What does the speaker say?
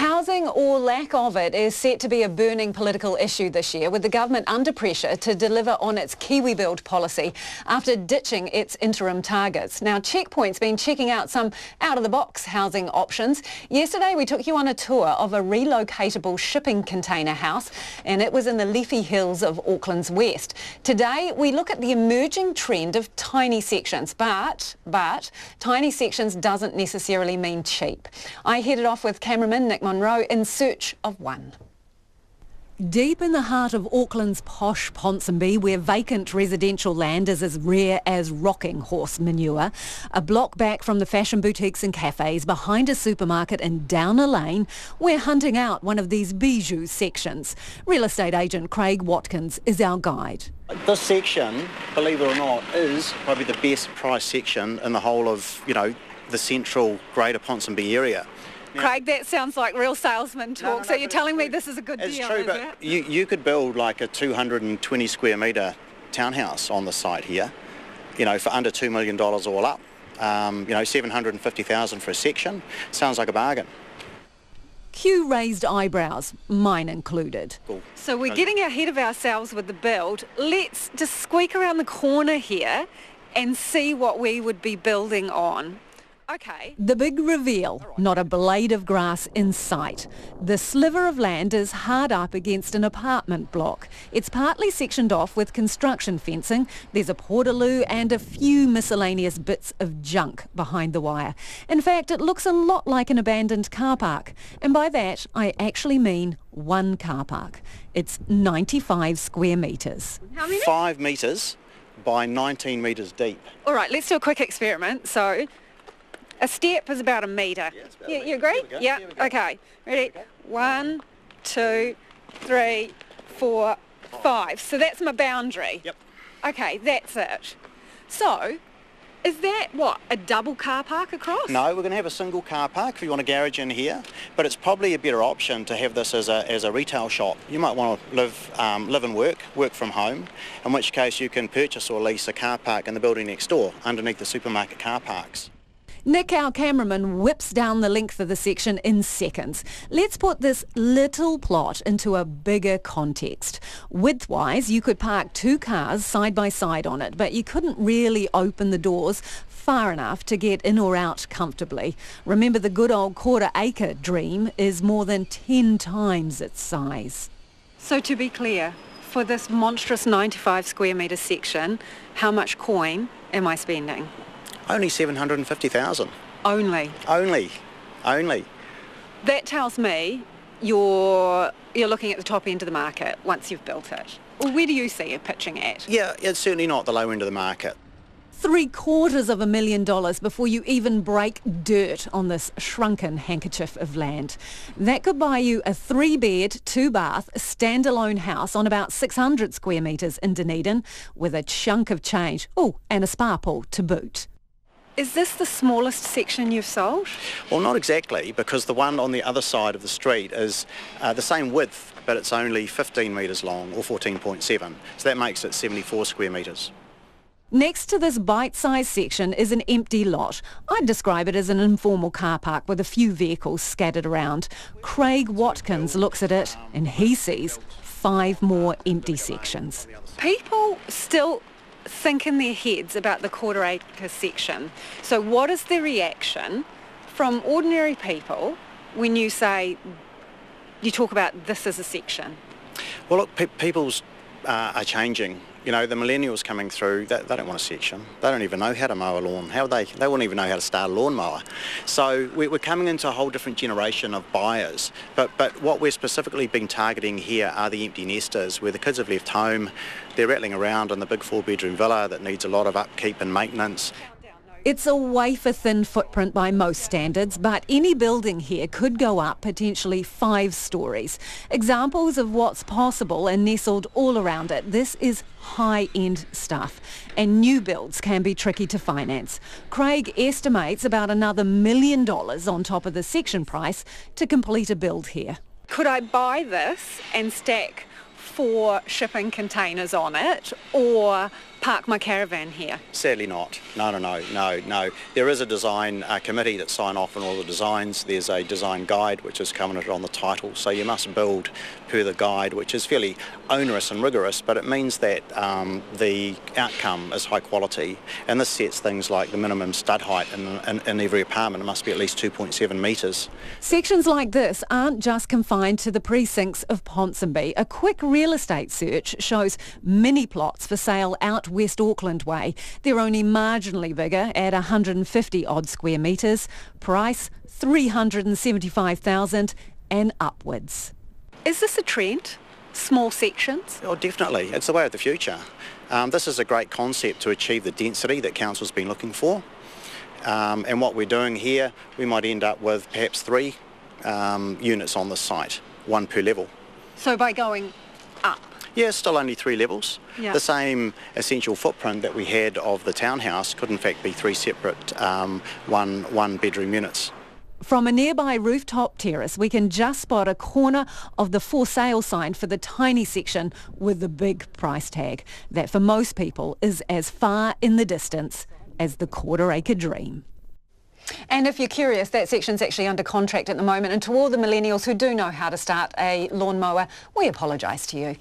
Housing, or lack of it, is set to be a burning political issue this year, with the government under pressure to deliver on its Kiwi Build policy after ditching its interim targets. Now, Checkpoint's been checking out some out-of-the-box housing options. Yesterday, we took you on a tour of a relocatable shipping container house, and it was in the leafy hills of Auckland's west. Today, we look at the emerging trend of tiny sections, but tiny sections doesn't necessarily mean cheap. I headed off with cameraman Nick Monroe in search of one. Deep in the heart of Auckland's posh Ponsonby, where vacant residential land is as rare as rocking horse manure, a block back from the fashion boutiques and cafes, behind a supermarket and down a lane, we're hunting out one of these bijou sections. Real estate agent Craig Watkins is our guide. This section, believe it or not, is probably the best price section in the whole of, the central Greater Ponsonby area. Now, Craig, that sounds like real salesman talk, so you're telling me this is a good deal, is it? It's true, but you could build like a 220 square metre townhouse on the site here, for under $2 million all up. $750,000 for a section. Sounds like a bargain. Cue raised eyebrows, mine included. Cool. So we're getting ahead of ourselves with the build. Let's just squeak around the corner here and see what we would be building on. Okay. The big reveal, not a blade of grass in sight. The sliver of land is hard up against an apartment block. It's partly sectioned off with construction fencing. There's a portaloo and a few miscellaneous bits of junk behind the wire. In fact, it looks a lot like an abandoned car park. And by that, I actually mean one car park. It's 95 square metres. How many? 5 metres by 19 metres deep. All right, let's do a quick experiment. So, a step is about a metre. Yeah, you agree? Yeah, okay. Ready? Okay. 1, 2, 3, 4, 5. So that's my boundary. Yep. Okay, that's it. So, is that, a double car park across? No, we're going to have a single car park if you want a garage in here, but it's probably a better option to have this as a retail shop. You might want to live and work from home, in which case you can purchase or lease a car park in the building next door, underneath the supermarket car parks. Nick, our cameraman, whips down the length of the section in seconds. Let's put this little plot into a bigger context. Width-wise, you could park 2 cars side by side on it, but you couldn't really open the doors far enough to get in or out comfortably. Remember, the good old quarter-acre dream is more than 10 times its size. So to be clear, for this monstrous 95 square metre section, how much coin am I spending? Only $750,000. Only? Only. That tells me you're looking at the top end of the market once you've built it. Well, where do you see it pitching at? Yeah, it's certainly not the low end of the market. $750,000 before you even break dirt on this shrunken handkerchief of land. That could buy you a 3-bed, 2-bath, standalone house on about 600 square metres in Dunedin with a chunk of change. Oh, and a spa pool to boot. Is this the smallest section you've sold? Well, not exactly, because the one on the other side of the street is the same width, but it's only 15 metres long, or 14.7. So that makes it 74 square metres. Next to this bite-sized section is an empty lot. I'd describe it as an informal car park with a few vehicles scattered around. Craig Watkins looks at it and he sees 5 more empty sections. People still think in their heads about the quarter-acre section. So what is the reaction from ordinary people when you talk about this as a section? Well, look, people's are changing. The millennials coming through, they don't want a section. They don't even know how to mow a lawn. They wouldn't even know how to start a lawnmower. So we're coming into a whole different generation of buyers. But what we're specifically been targeting here are the empty nesters, where the kids have left home, they're rattling around in the big 4-bedroom villa that needs a lot of upkeep and maintenance. It's a wafer-thin footprint by most standards, but any building here could go up potentially 5 stories. Examples of what's possible and nestled all around it. This is high-end stuff, and new builds can be tricky to finance. Craig estimates about another $1 million on top of the section price to complete a build here. Could I buy this and stack 4 shipping containers on it, or park my caravan here? Sadly not. No. There is a design committee that sign off on all the designs. There's a design guide which is covenanted on the title, so you must build per the guide, which is fairly onerous and rigorous, but it means that the outcome is high quality, and this sets things like the minimum stud height in every apartment. It must be at least 2.7 metres. Sections like this aren't just confined to the precincts of Ponsonby. A quick real estate search shows mini plots for sale out West Auckland way. They're only marginally bigger at 150 odd square metres. Price $375,000 and upwards. Is this a trend? Small sections? Oh, definitely. It's the way of the future. This is a great concept to achieve the density that council's been looking for. And what we're doing here, we might end up with perhaps 3 units on the site, 1 per level. So by going up? Yeah, still only 3 levels. Yeah. The same essential footprint that we had of the townhouse could in fact be 3 separate one bedroom units. From a nearby rooftop terrace, we can just spot a corner of the for sale sign for the tiny section with the big price tag. That for most people is as far in the distance as the quarter-acre dream. And if you're curious, that section's actually under contract at the moment, and to all the millennials who do know how to start a lawnmower, we apologise to you.